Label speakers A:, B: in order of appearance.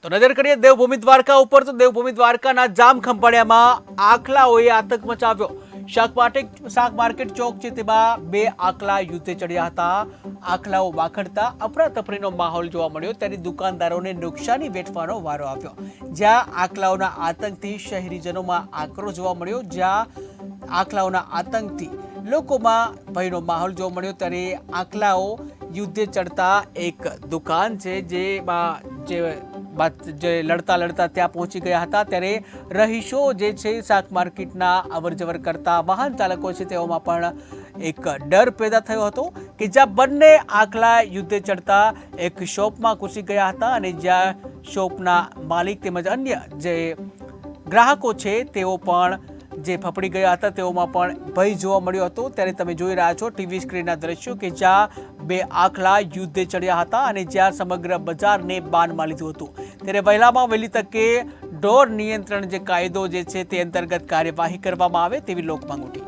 A: તો નજર કરીએ દેવભૂમિ દ્વારકા ઉપર તો દેવભૂમિ દ્વારકાના જામ ખંભાળિયામાં આખલાઓએ આતંક મચાવ્યો। શાક માર્કેટ ચોક છે તેમાં બે આખલા યુદ્ધે ચડ્યા હતા। આખલાઓ વાખડતા અફરાતફરીનો માહોલ જોવા મળ્યો ત્યારે દુકાનદારોને નુકસાની વેઠવાનો વારો આવ્યો। જ્યાં આખલાઓના આતંકથી શહેરીજનોમાં આક્રોશ જોવા મળ્યો। જ્યાં આખલાઓના આતંકથી લોકોમાં ભયનો માહોલ જોવા મળ્યો ત્યારે આખલાઓ યુદ્ધે ચડતા એક દુકાન છે જે લડતા લડતા ત્યાં પહોંચી ગયા હતા ત્યારે રહીશો જે છે શાક માર્કેટના અવરજવર કરતા વાહન ચાલકો છે તેઓમાં પણ એક ડર પેદા થયો હતો કે જ્યાં બંને આખલા યુદ્ધે ચડતા એક શોપમાં ઘૂસી ગયા હતા અને જ્યાં શોપના માલિક તેમજ અન્ય જે ગ્રાહકો છે તેઓ પણ જે ફફડી ગયા હતા તેઓમાં પણ ભય જોવા મળ્યો હતો। ત્યારે તમે જોઈ રહ્યા છો ટીવી સ્ક્રીનના દ્રશ્યો કે જ્યાં બે આખલા યુદ્ધે ચડ્યા હતા અને જ્યાં સમગ્ર બજારને બાનમાં લીધું હતું। ત્યારે વહેલામાં વહેલી તકે ઢોર નિયંત્રણ જે કાયદો જે છે તે અંતર્ગત કાર્યવાહી કરવામાં આવે તેવી લોકમાંગ ઉઠી।